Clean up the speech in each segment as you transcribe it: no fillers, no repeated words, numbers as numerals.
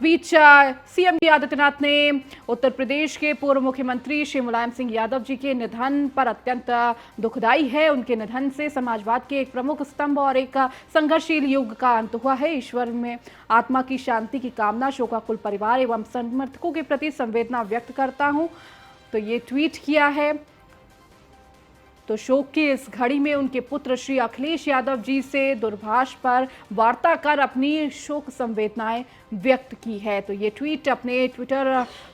बीच CM Yogi Adityanath ने उत्तर प्रदेश के पूर्व मुख्यमंत्री श्री मुलायम सिंह यादव जी के निधन पर अत्यंत दुखदाई है। उनके निधन से समाजवाद के एक प्रमुख स्तंभ और एक संघर्षशील युग का अंत हुआ है। ईश्वर में आत्मा की शांति की कामना, शोकाकुल परिवार एवं समर्थकों के प्रति संवेदना व्यक्त करता हूं। तो ये ट्वीट किया है। तो शोक की इस घड़ी में उनके पुत्र श्री अखिलेश यादव जी से दूरभाष पर वार्ता कर अपनी शोक संवेदनाएं व्यक्त की है। तो ये ट्वीट अपने ट्विटर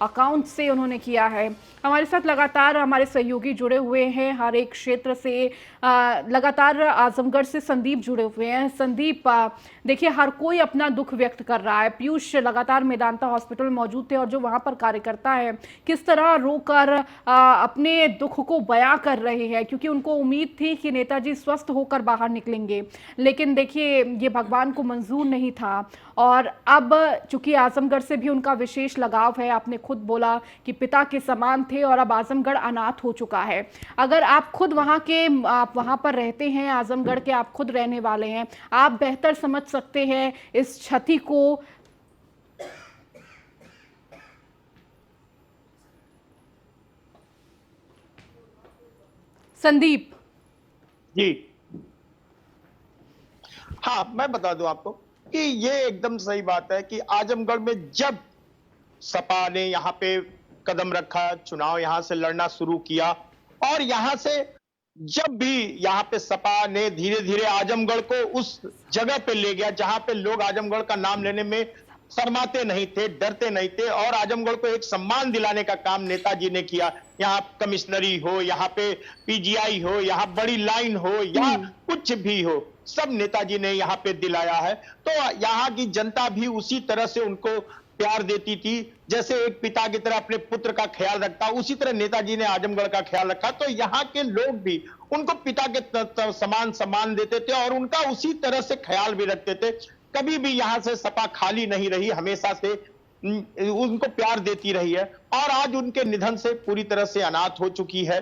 अकाउंट से उन्होंने किया है। हमारे साथ लगातार हमारे सहयोगी जुड़े हुए हैं हर एक क्षेत्र से। लगातार आजमगढ़ से संदीप जुड़े हुए हैं। संदीप, देखिए हर कोई अपना दुख व्यक्त कर रहा है। पीयूष लगातार मेदांता हॉस्पिटल में मौजूद थे और जो वहां पर कार्यकर्ता है किस तरह रोकर अपने दुख को बयां कर रहे हैं, क्योंकि उनको उम्मीद थी कि नेताजी स्वस्थ होकर बाहर निकलेंगे, लेकिन देखिए ये भगवान को मंजूर नहीं था। और अब चूंकि आजमगढ़ से भी उनका विशेष लगाव है, आपने खुद बोला कि पिता के समान थे और अब आजमगढ़ अनाथ हो चुका है। अगर आप खुद आप वहां पर रहते हैं, आजमगढ़ के आप खुद रहने वाले हैं, आप बेहतर समझ सकते हैं इस क्षति को। संदीप जी हाँ, मैं बता दूं आपको कि ये एकदम सही बात है कि आजमगढ़ में जब सपा ने यहाँ पे कदम रखा, चुनाव यहाँ से लड़ना शुरू किया और यहाँ से जब भी यहाँ पे सपा ने धीरे धीरे आजमगढ़ को उस जगह पे ले गया जहां पे लोग आजमगढ़ का नाम लेने में शर्माते नहीं थे, डरते नहीं थे और आजमगढ़ को एक सम्मान दिलाने का काम नेताजी ने किया। यहाँ कमिश्नरी हो, यहाँ पे पीजीआई हो, यहाँ बड़ी लाइन हो या कुछ भी हो, सब नेताजी ने यहाँ पे दिलाया है। तो यहाँ की जनता भी उसी तरह से उनको प्यार देती थी, जैसे एक पिता की तरह अपने पुत्र का ख्याल रखता, उसी तरह नेताजी ने आजमगढ़ का ख्याल रखा। तो यहाँ के लोग भी उनको पिता के समान सम्मान देते थे और उनका उसी तरह से ख्याल भी रखते थे। कभी भी यहाँ से सपा खाली नहीं रही, हमेशा से उनको प्यार देती रही है और आज उनके निधन से पूरी तरह से अनाथ हो चुकी है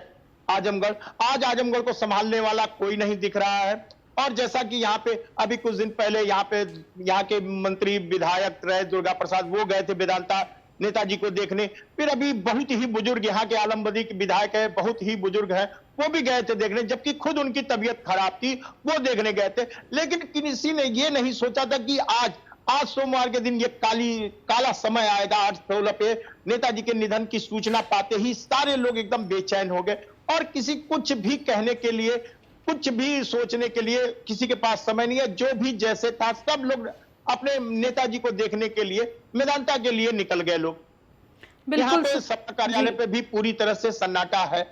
आजमगढ़। आज आजमगढ़ को संभालने वाला कोई नहीं दिख रहा है। और जैसा कि यहाँ पे अभी कुछ दिन पहले यहाँ के मंत्री विधायक रहे दुर्गा प्रसाद, वो गए थे वेदांता नेताजी को देखने। फिर अभी बहुत ही बुजुर्ग यहाँ के आलमबदी के विधायक है, बहुत ही बुजुर्ग है, वो भी गए थे देखने, जबकि खुद उनकी तबीयत खराब थी, वो देखने गए थे। लेकिन किसी ने ये नहीं सोचा था कि आज सोमवार के दिन ये काला समय आएगा। आज 16 पे नेताजी के निधन की सूचना पाते ही सारे लोग एकदम बेचैन हो गए और किसी कुछ भी कहने के लिए, कुछ भी सोचने के लिए किसी के पास समय नहीं है। जो भी जैसे था, सब लोग अपने नेताजी को देखने के लिए मेदांता के लिए निकल गए लोग। यहाँ पे सपा कार्यालय पे भी पूरी तरह से सन्नाटा है।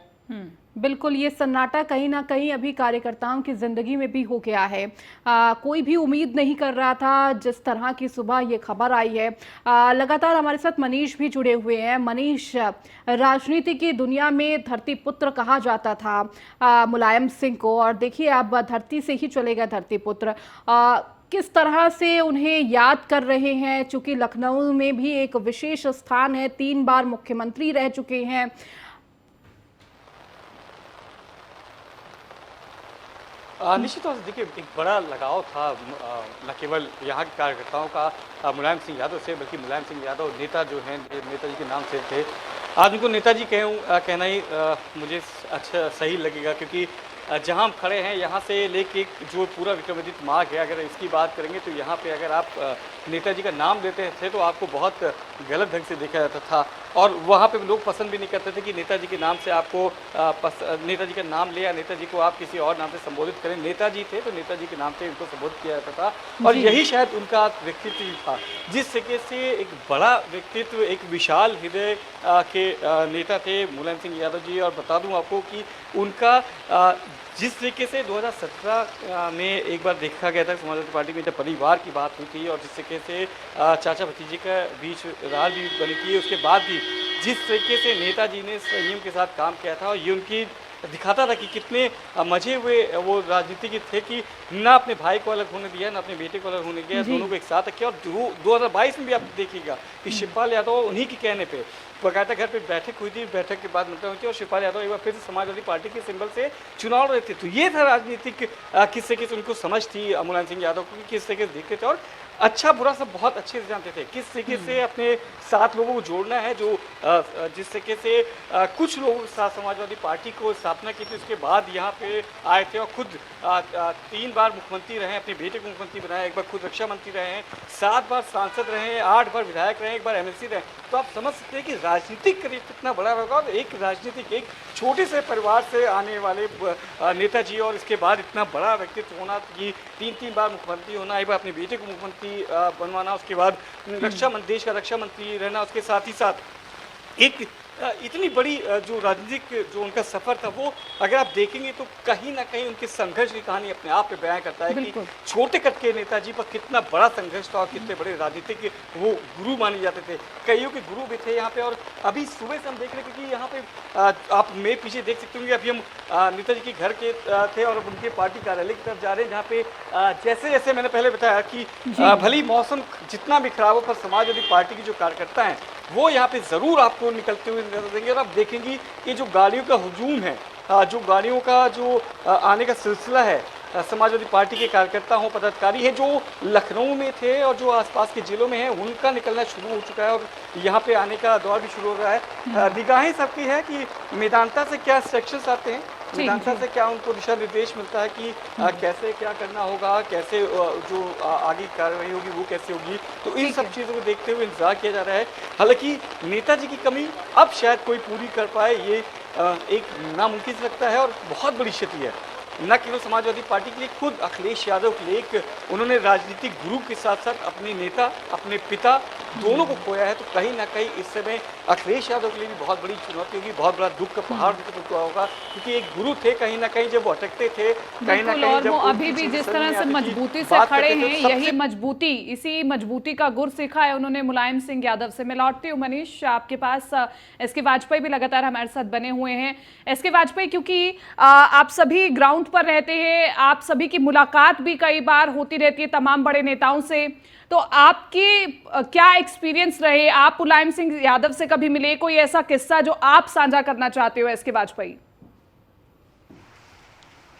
बिल्कुल, ये सन्नाटा कहीं ना कहीं अभी कार्यकर्ताओं की जिंदगी में भी हो गया है। कोई भी उम्मीद नहीं कर रहा था जिस तरह की सुबह ये खबर आई है। लगातार हमारे साथ मनीष भी जुड़े हुए हैं। मनीष, राजनीति की दुनिया में धरती पुत्र कहा जाता था मुलायम सिंह को, और देखिए अब धरती से ही चले गए धरती पुत्र। किस तरह से उन्हें याद कर रहे हैं, चूंकि लखनऊ में भी एक विशेष स्थान है, 3 बार मुख्यमंत्री रह चुके हैं। निश्चित तौर से देखिए एक बड़ा लगाव था न केवल यहाँ के कार्यकर्ताओं का मुलायम सिंह यादव से, बल्कि मुलायम सिंह यादव नेता जो हैं नेताजी के नाम से थे। आज उनको नेताजी कहना ही मुझे अच्छा सही लगेगा, क्योंकि जहाँ हम खड़े हैं यहाँ से लेके जो पूरा विक्रमादित्य मार्ग है, अगर इसकी बात करेंगे तो यहाँ पे अगर आप नेताजी का नाम लेते थे तो आपको बहुत गलत ढंग से देखा जाता था और वहाँ पे लोग पसंद भी नहीं करते थे कि नेताजी के नाम से आपको नेताजी का नाम ले या नेताजी को आप किसी और नाम से संबोधित करें। नेताजी थे तो नेताजी के नाम से उनको संबोधित किया जाता था और यही शायद उनका व्यक्तित्व भी था, जिस तरीके से एक बड़ा व्यक्तित्व, एक विशाल हृदय के नेता थे मुलायम सिंह यादव जी। और बता दूं आपको कि उनका जिस तरीके से 2017 में एक बार देखा गया था समाजवादी पार्टी में जब परिवार की बात हुई थी और जिस तरीके से चाचा भतीजे के बीच राज भी बनी थी, उसके बाद भी जिस तरीके से नेताजी ने संयम के साथ काम किया था और ये उनकी दिखाता था कि कितने मजे हुए वो राजनीति थे कि ना अपने भाई को अलग होने दिया, ना अपने बेटे को अलग होने दिया, दोनों को एक साथ रखे। और 2022 में भी आप देखिएगा कि शिवपाल यादव उन्हीं के कहने पे बकायदा घर पे बैठक हुई थी, बैठक के बाद मतलब हुई थी और शिवपाल यादव एक बार फिर से समाजवादी पार्टी के सिंबल से चुनाव लड़े थे। तो ये था राजनीतिक किस तरीके से उनको समझ थी मुलायम सिंह यादव को, किस तरीके से देखते थे। और अच्छा बुरा सब बहुत अच्छे से जानते थे, किस तरीके से अपने साथ लोगों को जोड़ना है, जो जिस तरीके से कुछ लोगों के साथ समाजवादी पार्टी को स्थापना की थी, उसके बाद यहाँ पे आए थे और खुद 3 बार मुख्यमंत्री रहे, अपने बेटे को मुख्यमंत्री बनाया, एक बार खुद रक्षा मंत्री रहे हैं, 7 बार सांसद रहे हैं, 8 बार विधायक रहे हैं, एक बार एमएलसी रहे। तो आप समझ सकते हैं कि राजनीतिक करियर कितना बड़ा होगा, और एक राजनीतिक एक छोटे से परिवार से आने वाले नेताजी और इसके बाद इतना बड़ा व्यक्तित्व होना, कि 3 बार मुख्यमंत्री होना, एक बार अपने बेटे को मुख्यमंत्री बनवाना, उसके बाद देश का रक्षा मंत्री रहना, उसके साथ ही साथ एक इतनी बड़ी जो राजनीतिक जो उनका सफर था, वो अगर आप देखेंगे तो कहीं ना कहीं उनके संघर्ष की कहानी अपने आप में बयां करता है कि छोटे कद के नेताजी पर कितना बड़ा संघर्ष था और कितने बड़े राजनीतिक वो गुरु माने जाते थे। कईयों के गुरु भी थे यहाँ पे। और अभी सुबह से हम देख रहे हैं, क्योंकि यहाँ पे आप मेरे पीछे देख सकते होंगे, अभी हम नेताजी के घर के थे और उनके पार्टी कार्यालय की तरफ जा रहे हैं, जहाँ पे जैसे जैसे मैंने पहले बताया कि भली मौसम जितना भी खराब हो, पर समाजवादी पार्टी के जो कार्यकर्ता हैं वो यहाँ पे ज़रूर आपको निकलते हुए नजर देंगे। और आप देखेंगे कि जो गाड़ियों का हुजूम है, जो गाड़ियों का जो आने का सिलसिला है, समाजवादी पार्टी के कार्यकर्ता हों, पदाधिकारी हैं जो लखनऊ में थे और जो आसपास के जिलों में हैं, उनका निकलना शुरू हो चुका है और यहाँ पे आने का दौर भी शुरू हो रहा है। निगाहें सबकी है कि मेदांता से क्या इंस्ट्रक्शंस आते हैं, मेदांता से क्या उनको दिशा निर्देश मिलता है कि कैसे क्या करना होगा, कैसे जो आगे कार्रवाई होगी वो कैसे होगी। तो इन सब चीज़ों को देखते हुए इंतजार किया जा रहा है। हालांकि नेताजी की कमी अब शायद कोई पूरी कर पाए, ये एक नामुमकिन लगता है और बहुत बड़ी क्षति है, न केवल समाजवादी पार्टी के लिए, खुद अखिलेश यादव के लिए। एक उन्होंने राजनीतिक गुरु के साथ साथ अपने नेता, अपने पिता दोनों को खोया है। तो कहीं ना कहीं इस समय अखिलेश यादव के लिए भी बहुत बड़ी चुनौती होगी, बहुत बड़ा दुख का पहाड़ टूटा होगा, क्योंकि एक गुरु थे, कहीं ना कहीं जब वो अटकते थे, कहीं ना कहीं जब अभी भी जिस तरह से मजबूती से खड़े हैं, यही मजबूती, इसी मजबूती का गुर सीखा है उन्होंने मुलायम सिंह यादव से। मैं लौटती हूँ मनीष आपके पास। एसके वाजपेयी भी लगातार हमारे साथ बने हुए हैं। एसके वाजपेयी, क्योंकि आप सभी ग्राउंड पर रहते हैं, आप सभी की मुलाकात भी कई बार होती रहती है तमाम बड़े नेताओं से, तो आपकी क्या एक्सपीरियंस रहे? आप मुलायम सिंह यादव से कभी मिले? कोई ऐसा किस्सा जो आप साझा करना चाहते हो एसके वाजपेयी?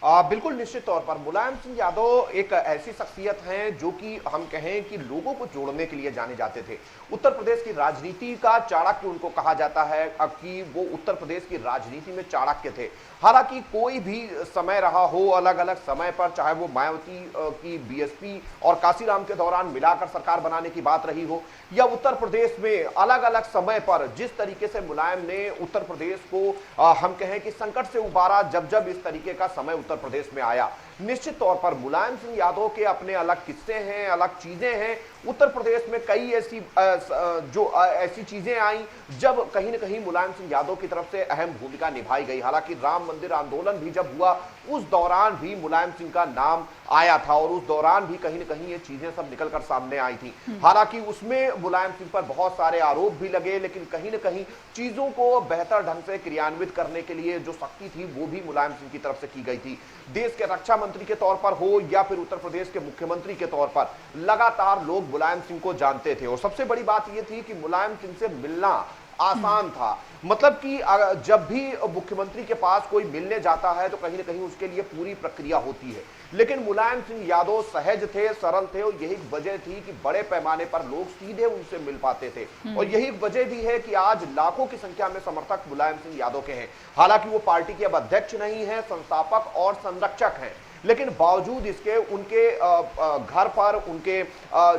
बिल्कुल, निश्चित तौर पर मुलायम सिंह यादव एक ऐसी शख्सियत हैं जो कि हम कहें कि लोगों को जोड़ने के लिए जाने जाते थे। उत्तर प्रदेश की राजनीति का चाणक्य उनको कहा जाता है कि वो उत्तर प्रदेश की राजनीति में चाणक्य थे। हालांकि कोई भी समय रहा हो, अलग अलग समय पर, चाहे वो मायावती की बीएसपी और काशीराम के दौरान मिलाकर सरकार बनाने की बात रही हो, या उत्तर प्रदेश में अलग अलग समय पर जिस तरीके से मुलायम ने उत्तर प्रदेश को हम कहें कि संकट से उबारा, जब जब इस तरीके का समय उत्तर प्रदेश में आया, निश्चित तौर पर मुलायम सिंह यादव के अपने अलग किस्से हैं, अलग चीजें हैं। उत्तर प्रदेश में कई ऐसी चीजें आई जब कहीं न कहीं मुलायम सिंह यादव की तरफ से अहम भूमिका निभाई गई। हालांकि राम मंदिर आंदोलन भी जब हुआ, उस दौरान भी मुलायम सिंह का नाम आया था और उस दौरान भी कहीं न कहीं ये चीजें सब निकलकर सामने आई थी। हालांकि उसमें मुलायम सिंह पर बहुत सारे आरोप भी लगे, लेकिन कहीं न कहीं चीजों को बेहतर ढंग से क्रियान्वित करने के लिए जो शक्ति थी वो भी मुलायम सिंह की तरफ से की गई थी। देश के रक्षा मंत्री के तौर पर हो या फिर उत्तर प्रदेश के मुख्यमंत्री के तौर पर लगातार लोग मुलायम सिंह को जानते थे। और सबसे बड़ी बात यह थी कि मुलायम सिंह से मिलना आसान था। मतलब कि जब भी मुख्यमंत्री के पास कोई मिलने जाता है तो कहीं ना कहीं उसके लिए पूरी प्रक्रिया होती है, लेकिन मुलायम सिंह यादव सहज थे, सरल थे और यही वजह थी कि बड़े पैमाने पर लोग सीधे उनसे मिल पाते थे। और यही वजह भी है कि आज लाखों की संख्या में समर्थक मुलायम सिंह यादव के हैं। हालांकि वो पार्टी के अब अध्यक्ष नहीं है, संस्थापक और संरक्षक हैं, लेकिन बावजूद इसके उनके घर पर, उनके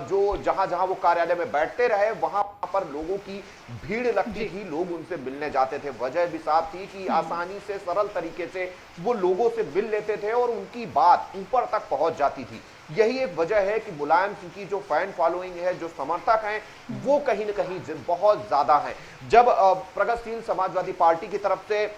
जो जहां जहां वो कार्यालय में बैठते रहे, वहां पर लोगों की भीड़ लगती थी, लोग उनसे मिलने जाते थे। वजह भी साफ थी कि आसानी से, सरल तरीके से वो लोगों से मिल लेते थे और उनकी बात ऊपर तक पहुंच जाती थी। यही एक वजह है कि मुलायम सिंह की जो फैन फॉलोइंग है, जो समर्थक हैं, वो कहीं न कहीं बहुत ज्यादा है। जब प्रगतिशील समाजवादी पार्टी की तरफ से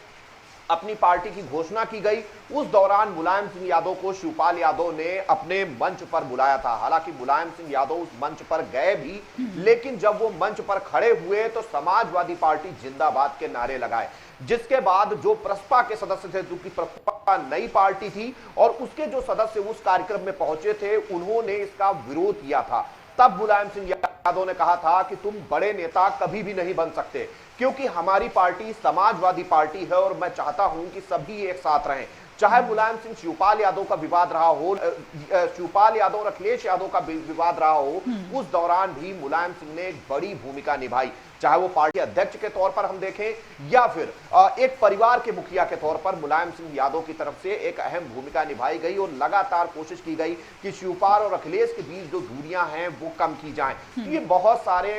अपनी पार्टी की घोषणा की गई, उस दौरान मुलायम सिंह यादव को शिवपाल यादव ने अपने मंच पर बुलाया था। हालांकि मुलायम सिंह यादव उस मंच पर गए भी, लेकिन जब वो मंच पर खड़े हुए तो समाजवादी पार्टी जिंदाबाद के नारे लगाए, जिसके बाद जो प्रसपा के सदस्य थे, जो कि प्रसपा नई पार्टी थी और उसके जो सदस्य उस कार्यक्रम में पहुंचे थे, उन्होंने इसका विरोध किया था। तब मुलायम सिंह यादव ने कहा था कि तुम बड़े नेता कभी भी नहीं बन सकते, क्योंकि हमारी पार्टी समाजवादी पार्टी है और मैं चाहता हूं कि सभी एक साथ रहें। चाहे मुलायम सिंह शिवपाल यादव का विवाद रहा हो, शिवपाल यादव और अखिलेश यादव का विवाद रहा हो, उस दौरान भी मुलायम सिंह ने एक बड़ी भूमिका निभाई। चाहे वो पार्टी अध्यक्ष के तौर पर हम देखें या फिर एक परिवार के मुखिया के तौर पर मुलायम सिंह यादव की तरफ से एक अहम भूमिका निभाई गई और लगातार कोशिश की गई कि शिवपाल और अखिलेश के बीच जो दूरियां हैं वो कम की जाएं। तो ये बहुत सारे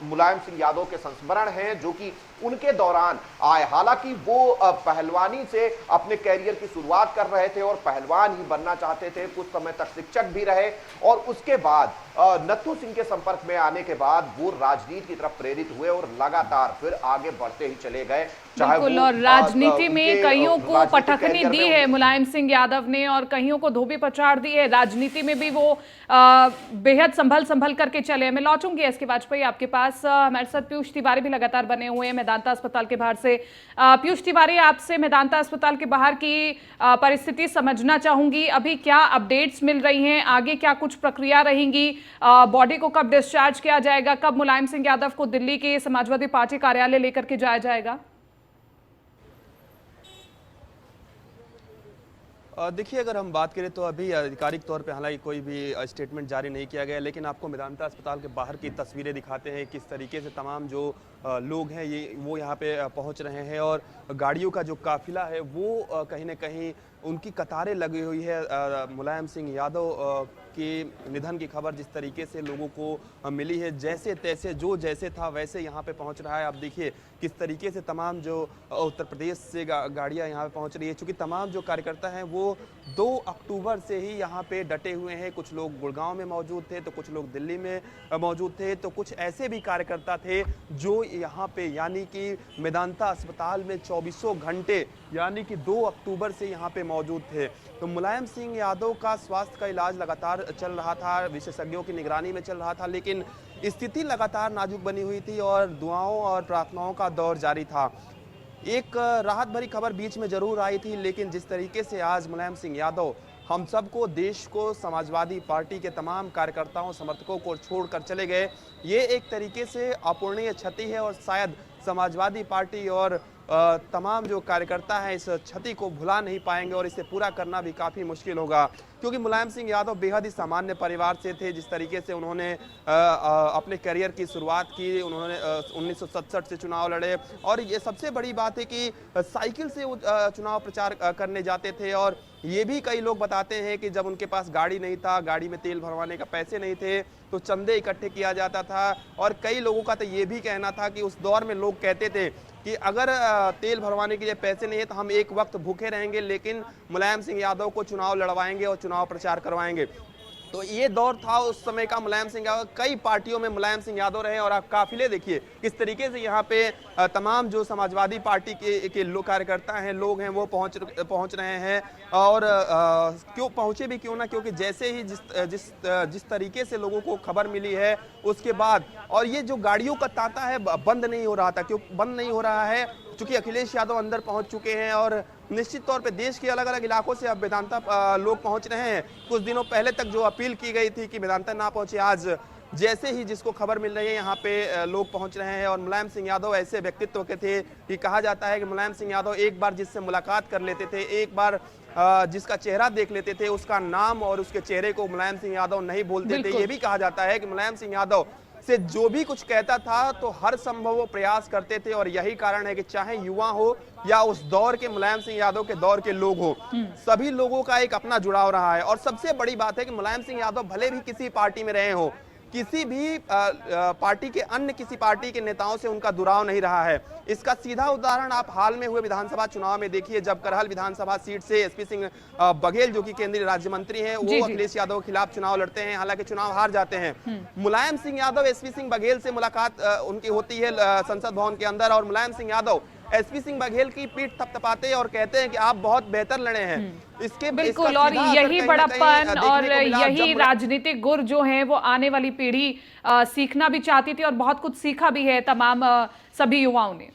मुलायम सिंह यादव के संस्मरण हैं जो कि उनके दौरान आए। हालांकि वो पहलवानी से अपने कैरियर की शुरुआत कर रहे थे और पहलवान ही बनना चाहते थे, कुछ समय तक शिक्षक भी रहे और उसके बाद नत्थू सिंह के संपर्क में आने के बाद वो राजनीति की तरफ प्रेरित हुए और लगातार फिर आगे बढ़ते ही चले गए। बिल्कुल, और राजनीति में कईयों को पटखनी दी है मुलायम सिंह यादव ने और कईयों को धोबी पछाड़ दी है। राजनीति में भी वो बेहद संभल करके चले। मैं लौटूंगी एसके वाजपेयी आपके पास। हमारे साथ पीयूष तिवारी भी लगातार बने हुए हैं मेदांता अस्पताल के बाहर से। पीयूष तिवारी, आपसे मेदांता अस्पताल के बाहर की परिस्थिति समझना चाहूंगी। अभी क्या अपडेट्स मिल रही हैं, आगे क्या कुछ प्रक्रिया रहेंगी, बॉडी को कब डिस्चार्ज किया जाएगा, कब मुलायम सिंह यादव को दिल्ली के समाजवादी पार्टी कार्यालय लेकर के जाया जाएगा? देखिए, अगर हम बात करें तो अभी आधिकारिक तौर पे हालांकि कोई भी स्टेटमेंट जारी नहीं किया गया, लेकिन आपको मेदांता अस्पताल के बाहर की तस्वीरें दिखाते हैं किस तरीके से तमाम जो लोग हैं वो यहाँ पे पहुँच रहे हैं और गाड़ियों का जो काफिला है वो कहीं ना कहीं उनकी कतारें लगी हुई है। मुलायम सिंह यादव के निधन की खबर जिस तरीके से लोगों को मिली है, जैसे तैसे जो जैसे था वैसे यहाँ पे पहुँच रहा है। आप देखिए किस तरीके से तमाम जो उत्तर प्रदेश से गाड़ियाँ यहाँ पे पहुँच रही है, चूँकि तमाम जो कार्यकर्ता हैं वो 2 अक्टूबर से ही यहाँ पे डटे हुए हैं। कुछ लोग गुड़गांव में मौजूद थे तो कुछ लोग दिल्ली में मौजूद थे, तो कुछ ऐसे भी कार्यकर्ता थे जो यहाँ पे यानी कि मेदांता अस्पताल में 24 घंटे यानी कि 2 अक्टूबर से यहाँ पे मौजूद थे। तो मुलायम सिंह यादव का स्वास्थ्य का इलाज लगातार चल रहा था, विशेषज्ञों की निगरानी में चल रहा था, लेकिन स्थिति लगातार नाजुक बनी हुई थी और दुआओं और प्रार्थनाओं का दौर जारी था। एक राहत भरी खबर बीच में जरूर आई थी, लेकिन जिस तरीके से आज मुलायम सिंह यादव हम सबको, देश को, समाजवादी पार्टी के तमाम कार्यकर्ताओं समर्थकों को छोड़कर चले गए, ये एक तरीके से अपूरणीय क्षति है और शायद समाजवादी पार्टी और तमाम जो कार्यकर्ता हैं इस क्षति को भुला नहीं पाएंगे और इसे पूरा करना भी काफ़ी मुश्किल होगा, क्योंकि मुलायम सिंह यादव बेहद ही सामान्य परिवार से थे। जिस तरीके से उन्होंने अपने करियर की शुरुआत की, उन्होंने 1967 से चुनाव लड़े और ये सबसे बड़ी बात है कि साइकिल से चुनाव प्रचार करने जाते थे और ये भी कई लोग बताते हैं कि जब उनके पास गाड़ी नहीं था, गाड़ी में तेल भरवाने का पैसे नहीं थे, तो चंदे इकट्ठे किया जाता था और कई लोगों का तो ये भी कहना था कि उस दौर में लोग कहते थे कि अगर तेल भरवाने के लिए पैसे नहीं है तो हम एक वक्त भूखे रहेंगे, लेकिन मुलायम सिंह यादव को चुनाव लड़वाएंगे और चुनाव प्रचार करवाएंगे। तो ये दौर था उस समय का। मुलायम सिंह यादव, कई पार्टियों में मुलायम सिंह यादव रहे और आप काफिले देखिए किस तरीके से यहाँ पे तमाम जो समाजवादी पार्टी के लोग कार्यकर्ता हैं, लोग हैं, वो पहुँच रहे हैं और क्यों पहुँचे भी क्यों ना, क्योंकि जैसे ही जिस तरीके से लोगों को खबर मिली है उसके बाद, और ये जो गाड़ियों का तांता है बंद नहीं हो रहा था, क्यों बंद नहीं हो रहा है, चूंकि अखिलेश यादव अंदर पहुंच चुके हैं और निश्चित तौर पे देश के अलग अलग इलाकों से अब मेदांता लोग पहुंच रहे हैं। कुछ दिनों पहले तक जो अपील की गई थी कि मेदांता ना पहुंचे, आज जैसे ही जिसको खबर मिल रही है यहाँ पे लोग पहुंच रहे हैं। और मुलायम सिंह यादव ऐसे व्यक्तित्व के थे कि कहा जाता है कि मुलायम सिंह यादव एक बार जिससे मुलाकात कर लेते थे, एक बार जिसका चेहरा देख लेते थे, उसका नाम और उसके चेहरे को मुलायम सिंह यादव नहीं बोलते थे। ये भी कहा जाता है कि मुलायम सिंह यादव से जो भी कुछ कहता था तो हर संभव वो प्रयास करते थे और यही कारण है कि चाहे युवा हो या उस दौर के मुलायम सिंह यादव के दौर के लोग हो, सभी लोगों का एक अपना जुड़ाव रहा है। और सबसे बड़ी बात है कि मुलायम सिंह यादव भले भी किसी पार्टी में रहे हो, किसी भी पार्टी के अन्य किसी पार्टी के नेताओं से उनका दुराव नहीं रहा है। इसका सीधा उदाहरण आप हाल में हुए विधानसभा चुनाव में देखिए, जब करहल विधानसभा सीट से एसपी सिंह बघेल जो कि केंद्रीय राज्य मंत्री हैं, वो अखिलेश यादव के खिलाफ चुनाव लड़ते हैं, हालांकि चुनाव हार जाते हैं। मुलायम सिंह यादव एसपी सिंह बघेल से मुलाकात उनकी होती है संसद भवन के अंदर और मुलायम सिंह यादव एसपी सिंह बघेल की पीठ थपथपाते हैं और कहते हैं कि आप बहुत बेहतर लड़े हैं। इसके बिल्कुल, और यही बड़प्पन और यही राजनीतिक गुर जो है वो आने वाली पीढ़ी सीखना भी चाहती थी और बहुत कुछ सीखा भी है तमाम सभी युवाओं ने।